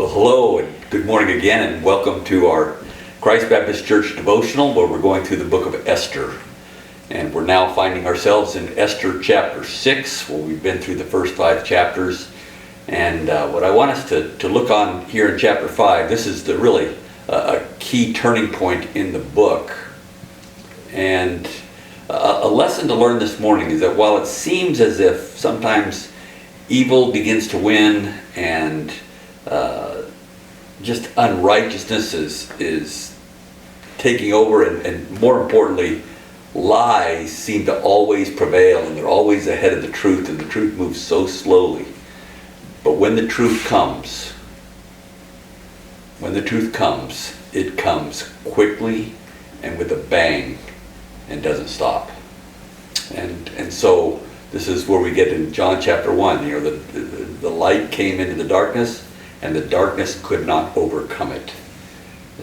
Well, hello and good morning again, and welcome to our Christ Baptist Church devotional, where we're going through the book of Esther. And we're now finding ourselves in Esther chapter 6, where we've been through the first 5 chapters. And what I want us to look on here in chapter 5, this is really a key turning point in the book. And a lesson to learn this morning is that while it seems as if sometimes evil begins to win and just unrighteousness is taking over, and more importantly, lies seem to always prevail, and they're always ahead of the truth, and the truth moves so slowly. But when the truth comes, it comes quickly and with a bang and doesn't stop. And so this is where we get in John chapter 1. The light came into the darkness, and the darkness could not overcome it.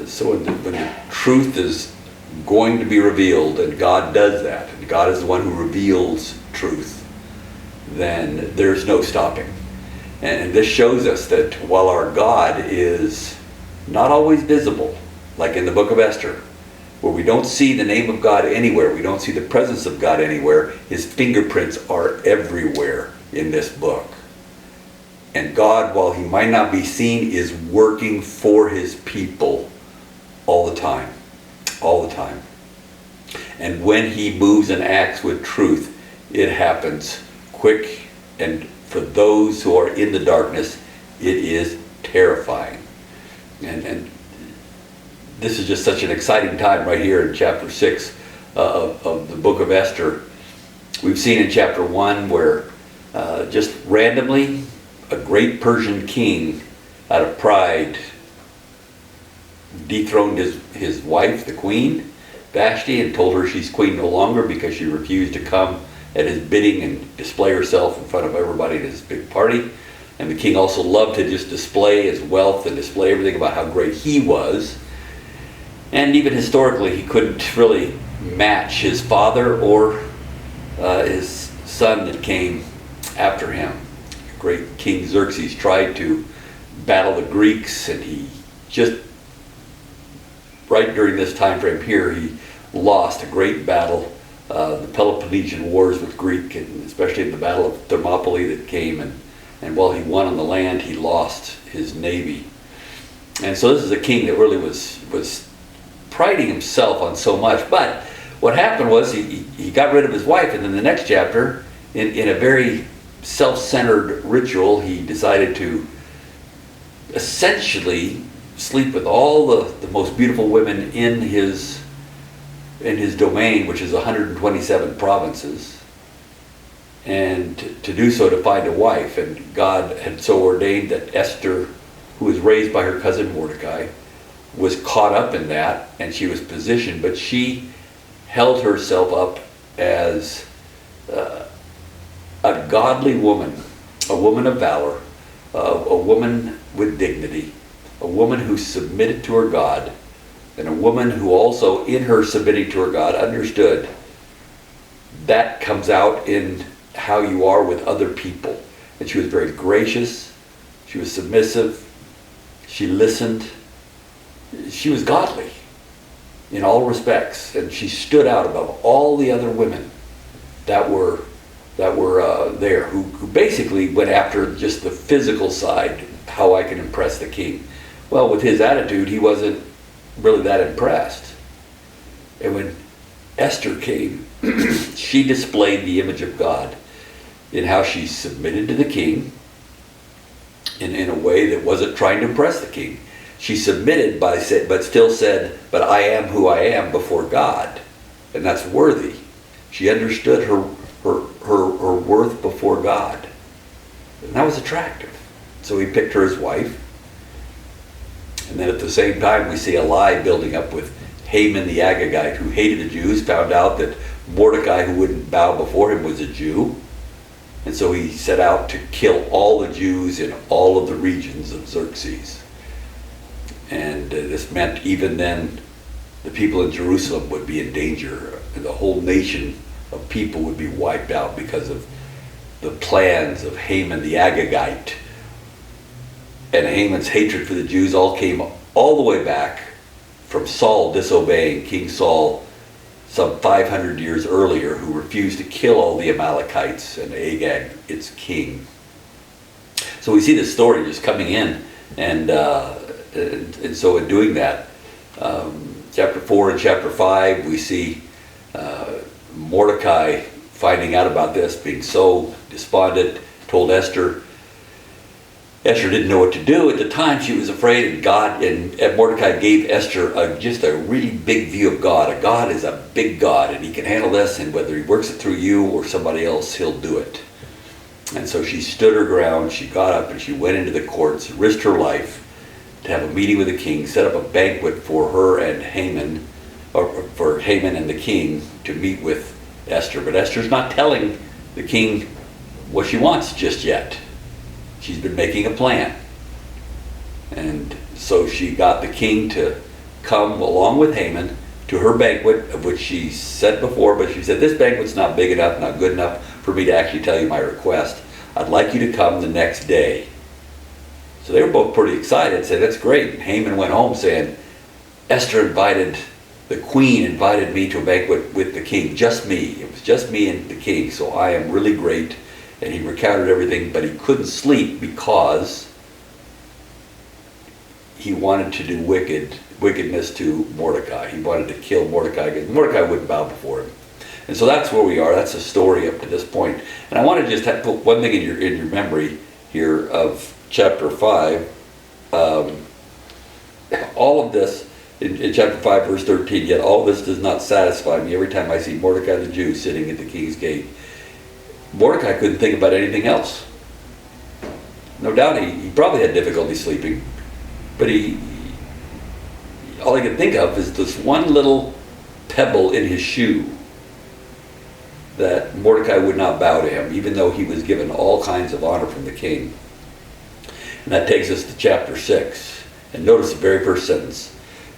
So when the truth is going to be revealed, and God does that, and God is the one who reveals truth, then there's no stopping. And this shows us that while our God is not always visible, like in the book of Esther, where we don't see the name of God anywhere, we don't see the presence of God anywhere, his fingerprints are everywhere in this book. And God, while he might not be seen, is working for his people all the time. All the time. And when he moves and acts with truth, it happens quick. And for those who are in the darkness, it is terrifying. And this is just such an exciting time right here in chapter 6 of the book of Esther. We've seen in chapter 1 where just randomly, a great Persian king, out of pride, dethroned his wife, the queen, Vashti, and told her she's queen no longer because she refused to come at his bidding and display herself in front of everybody at his big party. And the king also loved to just display his wealth and display everything about how great he was. And even historically, he couldn't really match his father or his son that came after him. Great King Xerxes tried to battle the Greeks, and he just, right during this time frame here, he lost a great battle, the Peloponnesian Wars with Greek, and especially the Battle of Thermopylae that came, and while he won on the land, he lost his navy. And so this is a king that really was priding himself on so much. But what happened was he got rid of his wife, and then the next chapter, in a very self-centered ritual, he decided to essentially sleep with all the most beautiful women in his domain, which is 127 provinces, and to do so to find a wife. And God had so ordained that Esther, who was raised by her cousin Mordecai, was caught up in that, and she was positioned, but she held herself up as a godly woman, a woman of valor, a woman with dignity, a woman who submitted to her God, and a woman who also, in her submitting to her God, understood that comes out in how you are with other people. And she was very gracious, she was submissive, she listened, she was godly in all respects, and she stood out above all the other women that were there, who basically went after just the physical side, how I can impress the king. Well, with his attitude, he wasn't really that impressed. And when Esther came, she displayed the image of God in how she submitted to the king in a way that wasn't trying to impress the king. She submitted but still said, but I am who I am before God, and that's worthy. She understood her worth before God, and that was attractive. So he picked her as wife. And then at the same time, we see a lie building up with Haman the Agagite, who hated the Jews, found out that Mordecai, who wouldn't bow before him, was a Jew. And so he set out to kill all the Jews in all of the regions of Xerxes. And this meant even then the people in Jerusalem would be in danger. The whole nation of people would be wiped out because of the plans of Haman the Agagite. and Haman's hatred for the Jews all came all the way back from Saul disobeying King Saul some 500 years earlier, who refused to kill all the Amalekites, and Agag, its king. So we see this story just coming in, and so in doing that, chapter 4 and chapter 5, we see Mordecai finding out about this, being so despondent, told Esther. Esther didn't know what to do. At the time, she was afraid, and God and Mordecai gave Esther just a really big view of God. God is a big God, and he can handle this, and whether he works it through you or somebody else, he'll do it. And so she stood her ground. She got up and she went into the courts, risked her life to have a meeting with the king, set up a banquet for her and Haman, or for Haman and the king to meet with Esther. But Esther's not telling the king what she wants just yet. She's been making a plan. And so she got the king to come along with Haman to her banquet, of which she said before, but she said, this banquet's not big enough, not good enough for me to actually tell you my request. I'd like you to come the next day. So they were both pretty excited, said, that's great. And Haman went home saying, the queen invited me to a banquet with the king, just me. It was just me and the king, so I am really great. And he recounted everything, but he couldn't sleep because he wanted to do wickedness to Mordecai. He wanted to kill Mordecai because Mordecai wouldn't bow before him. And so that's where we are. That's the story up to this point. And I want to just put one thing in your memory here of chapter 5. All of this in chapter 5, verse 13, yet all this does not satisfy me every time I see Mordecai the Jew sitting at the king's gate. Mordecai couldn't think about anything else. No doubt he probably had difficulty sleeping, but all he could think of is this one little pebble in his shoe, that Mordecai would not bow to him, even though he was given all kinds of honor from the king. And that takes us to chapter 6. And notice the very first sentence.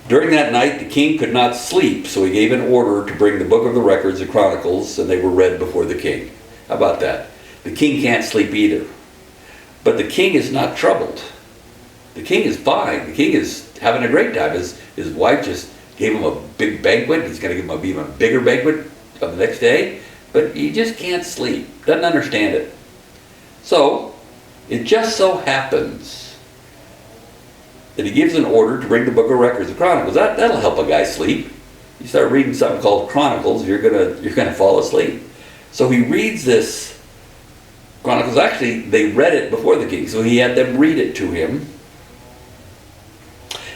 During that night the king could not sleep, so he gave an order to bring the book of the records and chronicles, and they were read before the king. How about that? The king can't sleep either. But the king is not troubled. The king is fine. The king is having a great time. His wife just gave him a big banquet. He's going to give him an even bigger banquet on the next day. But he just can't sleep. Doesn't understand it. So, it just so happens that he gives an order to bring the book of records and chronicles. That'll help a guy sleep. You start reading something called Chronicles, you're gonna fall asleep. So he reads this Chronicles. Actually, they read it before the king, so he had them read it to him.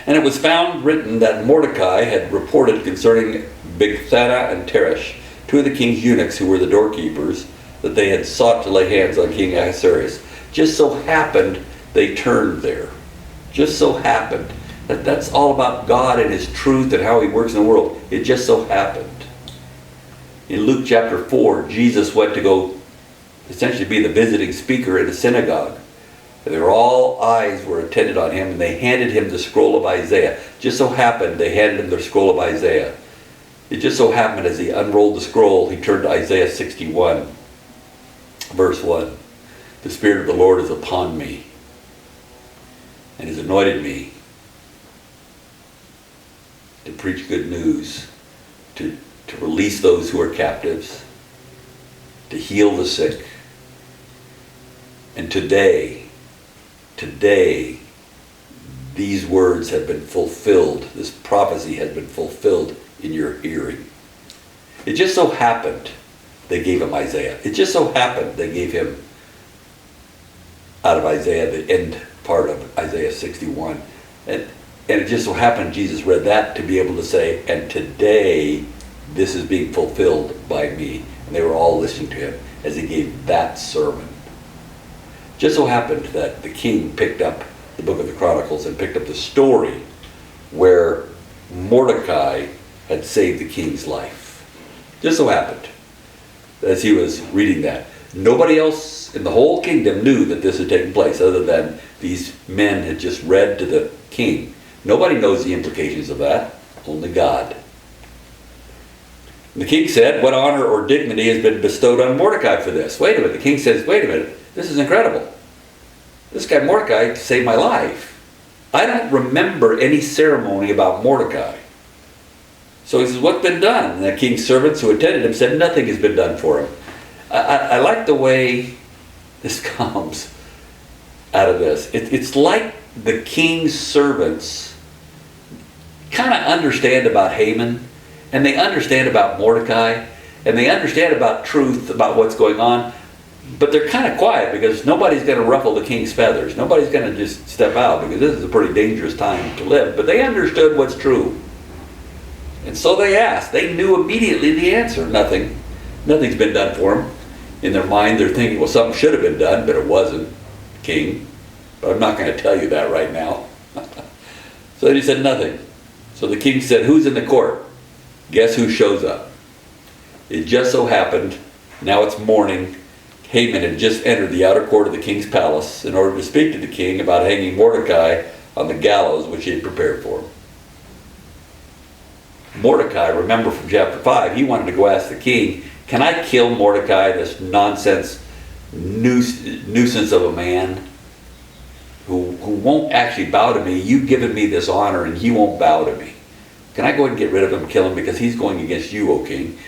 And it was found written that Mordecai had reported concerning Bigthana and Teresh, two of the king's eunuchs who were the doorkeepers, that they had sought to lay hands on King Ahasuerus. Just so happened they turned there. Just so happened. That's all about God and his truth and how he works in the world. It just so happened. In Luke chapter 4, Jesus went to go essentially be the visiting speaker in a synagogue. And all eyes were attended on him, and they handed him the scroll of Isaiah. Just so happened they handed him the scroll of Isaiah. It just so happened as he unrolled the scroll, he turned to Isaiah 61, verse 1. The Spirit of the Lord is upon me, and has anointed me to preach good news, to release those who are captives, to heal the sick. And today, these words have been fulfilled. This prophecy has been fulfilled in your hearing. It just so happened they gave him Isaiah. It just so happened they gave him out of Isaiah, the end part of Isaiah 61. And it just so happened Jesus read that to be able to say, and today this is being fulfilled by me. And they were all listening to him as he gave that sermon. Just so happened that the king picked up the book of the Chronicles and picked up the story where Mordecai had saved the king's life. Just so happened as he was reading that. Nobody else in the whole kingdom knew that this had taken place other than these men had just read to the king. Nobody knows the implications of that, only God. And the king said, what honor or dignity has been bestowed on Mordecai for this? Wait a minute. The king says, wait a minute. This is incredible. this guy Mordecai saved my life. I don't remember any ceremony about Mordecai. So he says, what's been done? And the king's servants who attended him said, nothing has been done for him. I like the way this comes out of this. It's like the king's servants kind of understand about Haman, and they understand about Mordecai, and they understand about truth, about what's going on, but they're kind of quiet because nobody's going to ruffle the king's feathers. Nobody's going to just step out because this is a pretty dangerous time to live. But they understood what's true. And so they asked. They knew immediately the answer. Nothing. Nothing's been done for them. In their mind, they're thinking, well, something should have been done, but it wasn't, king. But I'm not going to tell you that right now. So he said nothing. So the king said, who's in the court? Guess who shows up? It just so happened, now it's morning, Haman had just entered the outer court of the king's palace in order to speak to the king about hanging Mordecai on the gallows which he had prepared for him. Mordecai, remember from chapter 5, he wanted to go ask the king, can I kill Mordecai, this nonsense nuisance of a man who won't actually bow to me? You've given me this honor and he won't bow to me. Can I go ahead and get rid of him, kill him, because he's going against you, O king,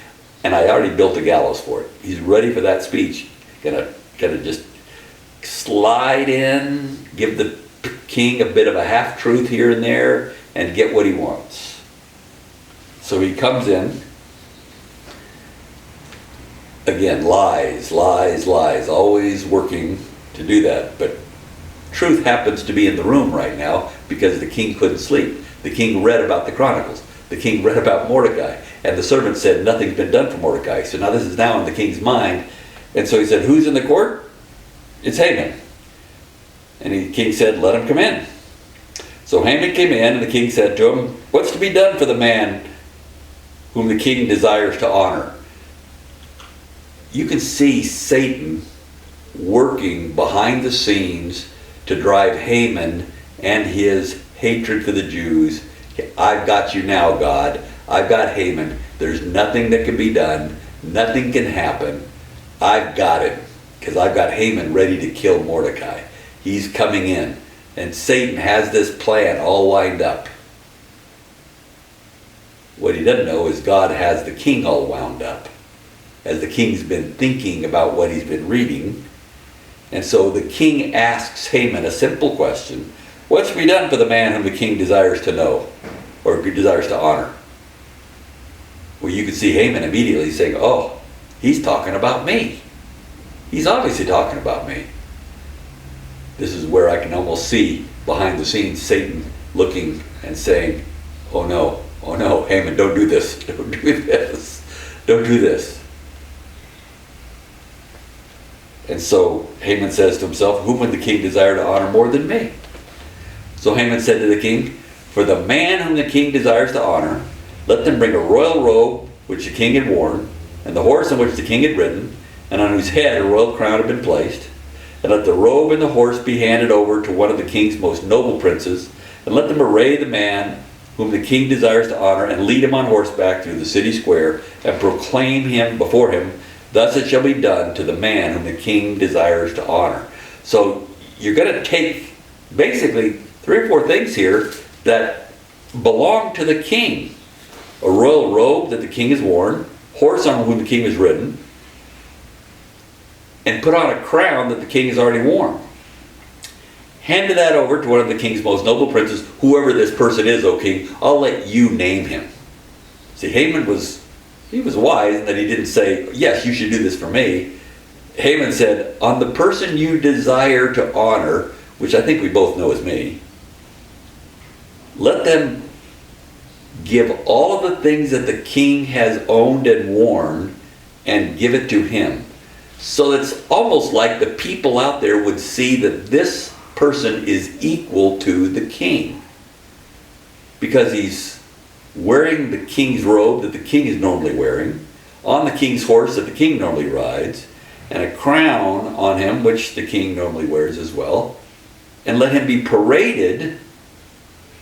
and I already built a gallows for it. He's ready for that speech. Gonna just slide in, give the king a bit of a half-truth here and there, and get what he wants. So he comes in. Again, lies, lies, lies, always working to do that. But truth happens to be in the room right now because the king couldn't sleep. The king read about the Chronicles. The king read about Mordecai. And the servant said, nothing's been done for Mordecai. So now this is now in the king's mind. And so he said, who's in the court? It's Haman. And the king said, let him come in. So Haman came in, and the king said to him, what's to be done for the man whom the king desires to honor? You can see Satan working behind the scenes to drive Haman and his hatred for the Jews. I've got you now, God. I've got Haman. There's nothing that can be done. Nothing can happen. I've got him because I've got Haman ready to kill Mordecai. He's coming in. And Satan has this plan all lined up. What he doesn't know is God has the king all wound up, as the king's been thinking about what he's been reading. And so the king asks Haman a simple question. What's to be done for the man whom the king desires to know or desires to honor? Well, you can see Haman immediately saying, oh, he's talking about me. He's obviously talking about me. This is where I can almost see behind the scenes Satan looking and saying, oh no, Haman, don't do this, don't do this, don't do this. And so Haman says to himself, whom would the king desire to honor more than me? So Haman said to the king, for the man whom the king desires to honor, let them bring a royal robe which the king had worn, and the horse on which the king had ridden, and on whose head a royal crown had been placed. And let the robe and the horse be handed over to one of the king's most noble princes, and let them array the man whom the king desires to honor, and lead him on horseback through the city square, and proclaim him before him. Thus it shall be done to the man whom the king desires to honor. So you're going to take basically 3 or 4 things here that belong to the king. A royal robe that the king has worn, horse on whom the king has ridden, and put on a crown that the king has already worn. Handed that over to one of the king's most noble princes, whoever this person is, O king, I'll let you name him. See, Haman was wise in that he didn't say, yes, you should do this for me. Haman said, on the person you desire to honor, which I think we both know is me, let them give all of the things that the king has owned and worn and give it to him. So it's almost like the people out there would see that this person is equal to the king, because he's wearing the king's robe that the king is normally wearing, on the king's horse that the king normally rides, and a crown on him which the king normally wears as well, and let him be paraded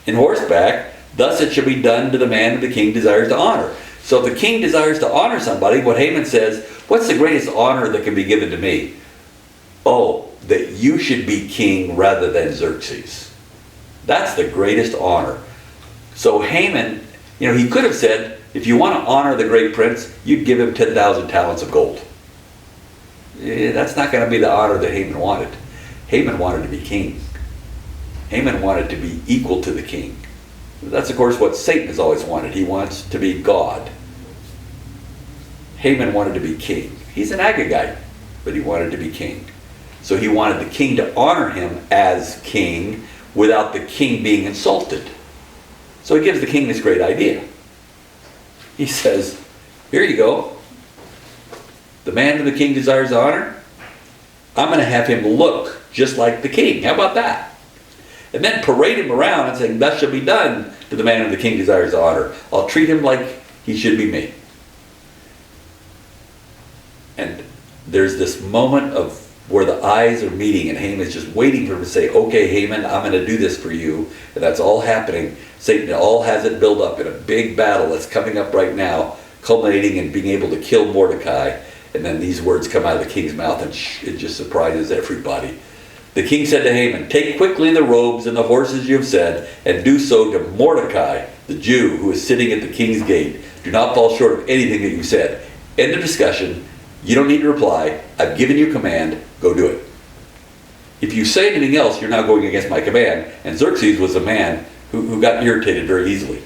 in horseback. Thus it shall be done to the man whom the king desires to honor. So if the king desires to honor somebody, what Haman says, what's the greatest honor that can be given to me? Oh, that you should be king rather than Xerxes. That's the greatest honor. So Haman, he could have said, if you want to honor the great prince, you'd give him 10,000 talents of gold. That's not going to be the honor that Haman wanted. Haman wanted to be king. Haman wanted to be equal to the king. That's, of course, what Satan has always wanted. He wants to be God. Haman wanted to be king. He's an Agagite, but he wanted to be king. So he wanted the king to honor him as king without the king being insulted. So he gives the king this great idea. He says, here you go. The man whom the king desires to honor, I'm going to have him look just like the king. How about that? And then parade him around and say, thus shall be done to the man whom the king desires to honor. I'll treat him like he should be me. And there's this moment of where the eyes are meeting and Haman's just waiting for him to say, okay, Haman, I'm going to do this for you. And that's all happening. Satan all has it build up in a big battle that's coming up right now, culminating in being able to kill Mordecai. And then these words come out of the king's mouth and it just surprises everybody. The king said to Haman, take quickly the robes and the horses you have said, and do so to Mordecai, the Jew, who is sitting at the king's gate. Do not fall short of anything that you said. End of discussion. You don't need to reply. I've given you command. Go do it. If you say anything else, you're now going against my command. And Xerxes was a man who got irritated very easily.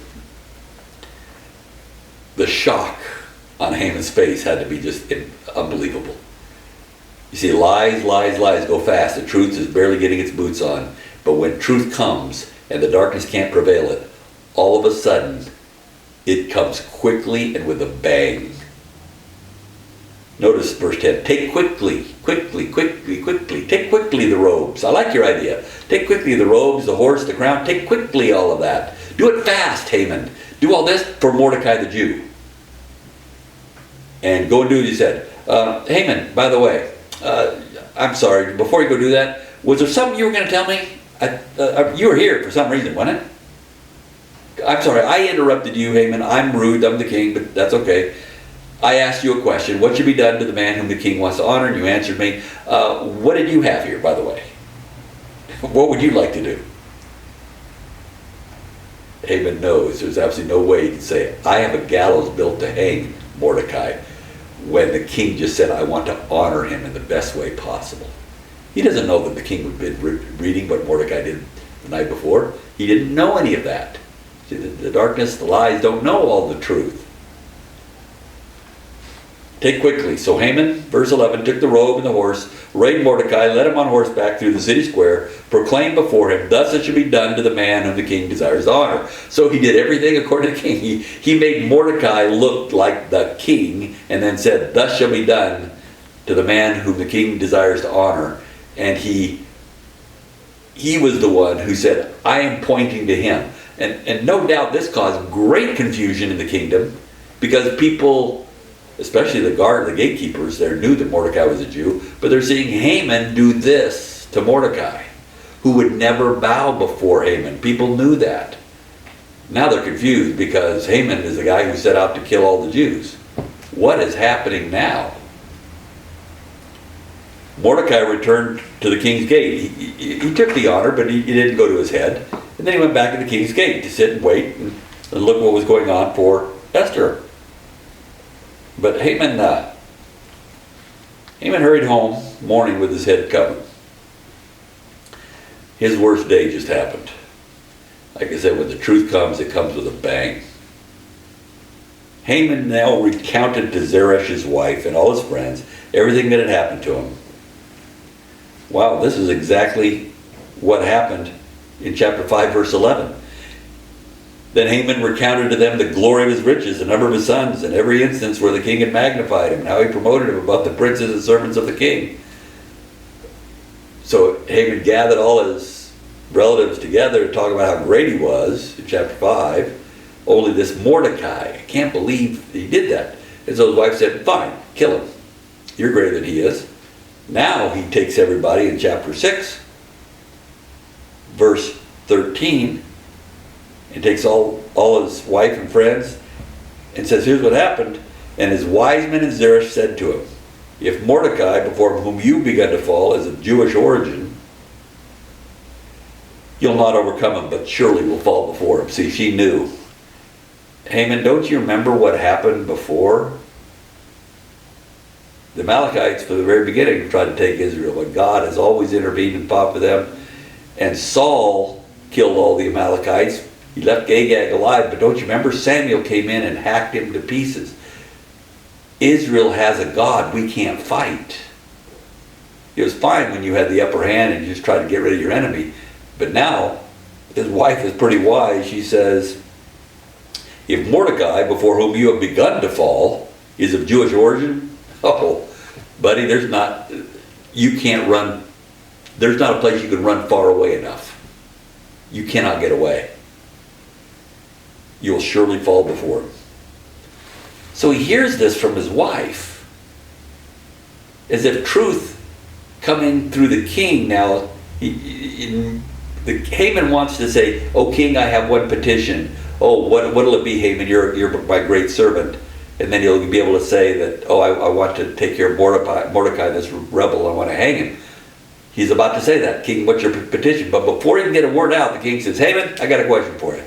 The shock on Haman's face had to be just unbelievable. You see, lies go fast. The truth is barely getting its boots on. But when truth comes and the darkness can't prevail it, all of a sudden, it comes quickly and with a bang. Notice verse 10. Take quickly, take quickly the robes. I like your idea. Take quickly the robes, the horse, the crown. Take quickly all of that. Do it fast, Haman. Do all this for Mordecai the Jew. And go and do what he said. Haman, by the way, I'm sorry, before you go do that, was there something you were going to tell me? You were here for some reason, wasn't it? I'm sorry, I interrupted you, Haman. I'm rude, I'm the king, but that's okay. I asked you a question. What should be done to the man whom the king wants to honor? And you answered me. What did you have here, by the way? What would you like to do? Haman knows there's absolutely no way he can say, I have a gallows built to hang Mordecai, when the king just said, I want to honor him in the best way possible. He doesn't know that the king would be reading what Mordecai did the night before. He didn't know any of that. See, the darkness, the lies don't know all the truth. Take quickly. So Haman, verse 11, took the robe and the horse, arrayed Mordecai, led him on horseback through the city square, proclaimed before him, thus it should be done to the man whom the king desires to honor. So he did everything according to the king. He made Mordecai look like the king, and then said, thus shall be done to the man whom the king desires to honor. And he was the one who said, I am pointing to him. And no doubt this caused great confusion in the kingdom, because people, especially the gatekeepers there, knew that Mordecai was a Jew, but they're seeing Haman do this to Mordecai, who would never bow before Haman. People knew that. Now they're confused because Haman is the guy who set out to kill all the Jews. What is happening now? Mordecai returned to the king's gate. He took the honor, but he didn't go to his head. And then he went back to the king's gate to sit and wait and look what was going on for Esther. But Haman hurried home, mourning with his head covered. His worst day just happened. Like I said, when the truth comes, it comes with a bang. Haman now recounted to Zeresh, his wife, and all his friends, everything that had happened to him. Wow, this is exactly what happened in chapter 5, verse 11. Then Haman recounted to them the glory of his riches, the number of his sons, and every instance where the king had magnified him, and how he promoted him above the princes and servants of the king. So Haman gathered all his relatives together to talk about how great he was in chapter 5. Only this Mordecai, I can't believe he did that. And so his wife said, fine, kill him. You're greater than he is. Now he takes everybody in chapter 6, verse 13, and takes all his wife and friends and says, here's what happened. And his wise men and Zeresh said to him, If Mordecai, before whom you begun to fall, is of Jewish origin, you'll not overcome him, but surely will fall before him. See, she knew. Haman, don't you remember what happened before? The Amalekites, from the very beginning, tried to take Israel, but God has always intervened and fought for them. And Saul killed all the Amalekites. He left Agag alive, but don't you remember? Samuel came in and hacked him to pieces. Israel has a God we can't fight. It was fine when you had the upper hand and you just tried to get rid of your enemy. But now, his wife is pretty wise. She says, if Mordecai, before whom you have begun to fall, is of Jewish origin, oh, buddy, you can't run, there's not a place you can run far away enough. You cannot get away. You'll surely fall before him. So he hears this from his wife, as if truth coming through the king. Now, Haman wants to say, "Oh, king, I have one petition. Oh, what'll it be, Haman? You're my great servant." And then he'll be able to say that, "Oh, I want to take care of Mordecai, this rebel. I want to hang him." He's about to say that. "King, what's your petition?" But before he can get a word out, the king says, "Haman, I got a question for you.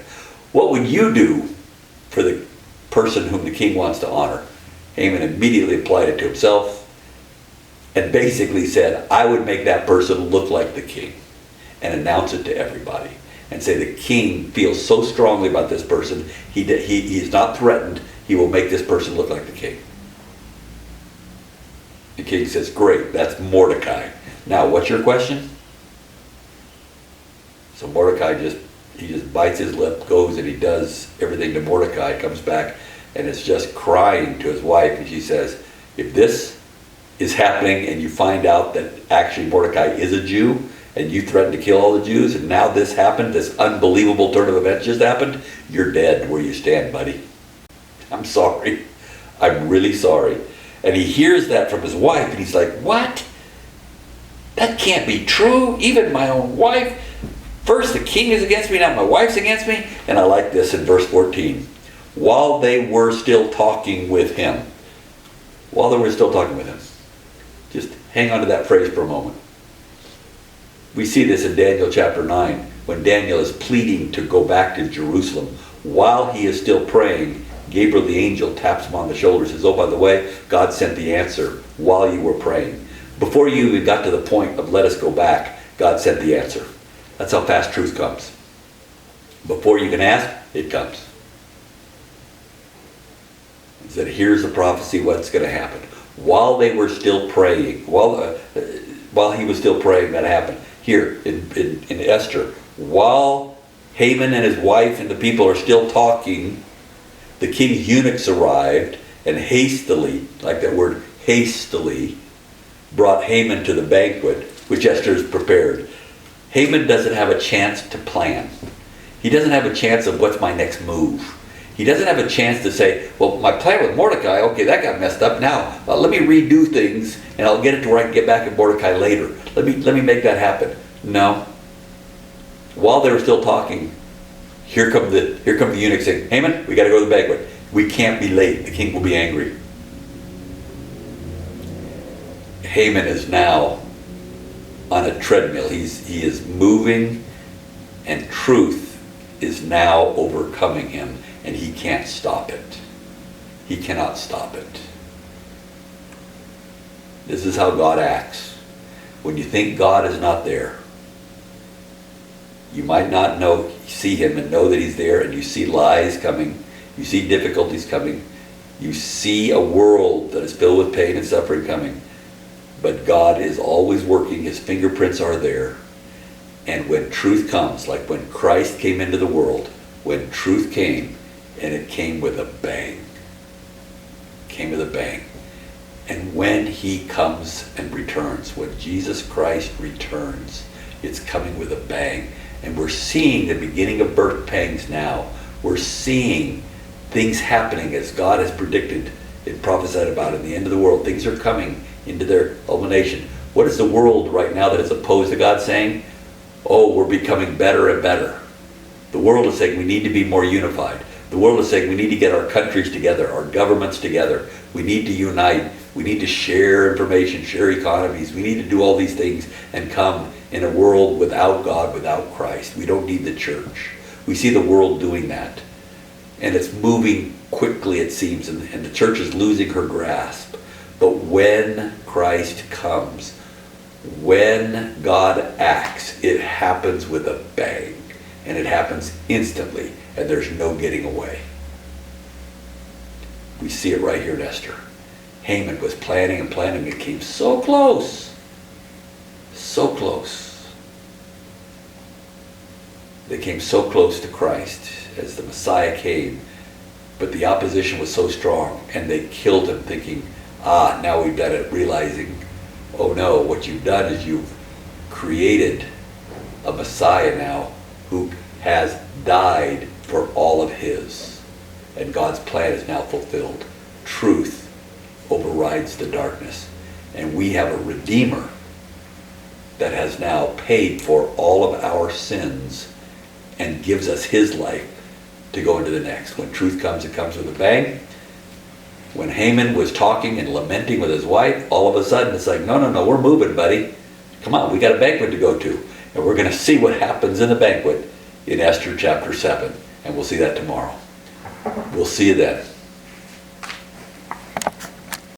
What would you do for the person whom the king wants to honor?" Haman immediately applied it to himself and basically said, "I would make that person look like the king," and announce it to everybody and say the king feels so strongly about this person, he is not threatened, he will make this person look like the king. The king says, "Great, that's Mordecai. Now, what's your question?" So Mordecai just bites his lip, goes and he does everything to Mordecai, comes back and is just crying to his wife, and she says, "If this is happening and you find out that actually Mordecai is a Jew and you threatened to kill all the Jews, and now this happened, this unbelievable turn of events just happened, you're dead where you stand, buddy. I'm sorry. I'm really sorry." And he hears that from his wife and he's like, "What? That can't be true. Even my own wife. First the king is against me, now my wife's against me." And I like this in verse 14. While they were still talking with him. While they were still talking with him. Just hang on to that phrase for a moment. We see this in Daniel chapter 9, when Daniel is pleading to go back to Jerusalem. While he is still praying, Gabriel the angel taps him on the shoulder and says, "Oh, by the way, God sent the answer while you were praying." Before you even got to the point of "let us go back," God sent the answer. That's how fast truth comes. Before you can ask, it comes. He said, "Here's the prophecy, what's going to happen." While they were still praying, while he was still praying, that happened. Here in Esther, while Haman and his wife and the people are still talking, the king's eunuchs arrived and hastily, like that word, hastily, brought Haman to the banquet, which Esther has prepared. Haman doesn't have a chance to plan. He doesn't have a chance of what's my next move. He doesn't have a chance to say, "Well, my plan with Mordecai, okay, that got messed up. Now, let me redo things and I'll get it to where I can get back at Mordecai later. Let me make that happen." No. While they were still talking, here come the eunuch saying, "Haman, we got to go to the banquet. We can't be late. The king will be angry." Haman is now on a treadmill. He is moving, and truth is now overcoming him, and he can't stop it. He cannot stop it. This is how God acts. When you think God is not there, you might not see him and know that he's there, and you see lies coming, you see difficulties coming, you see a world that is filled with pain and suffering coming. But God is always working. His fingerprints are there. And when truth comes, like when Christ came into the world, when truth came, and it came with a bang. Came with a bang. And when he comes and returns, when Jesus Christ returns, it's coming with a bang. And we're seeing the beginning of birth pangs now. We're seeing things happening as God has predicted and prophesied about in the end of the world. Things are coming into their culmination. What is the world right now that is opposed to God saying? "Oh, we're becoming better and better." The world is saying we need to be more unified. The world is saying we need to get our countries together, our governments together. We need to unite. We need to share information, share economies. We need to do all these things and come in a world without God, without Christ. We don't need the church. We see the world doing that. And it's moving quickly, it seems, and the church is losing her grasp. But when Christ comes, when God acts, it happens with a bang. And it happens instantly, and there's no getting away. We see it right here in Esther. Haman was planning and planning. It came so close. So close. They came so close to Christ as the Messiah came. But the opposition was so strong, and they killed him thinking, now we've done it, realizing, oh no, what you've done is you've created a Messiah now who has died for all of his. And God's plan is now fulfilled. Truth overrides the darkness. And we have a Redeemer that has now paid for all of our sins and gives us his life to go into the next. When truth comes, it comes with a bang. When Haman was talking and lamenting with his wife, all of a sudden it's like, no, we're moving, buddy. Come on, we got a banquet to go to. And we're going to see what happens in the banquet in Esther chapter 7. And we'll see that tomorrow. We'll see you then.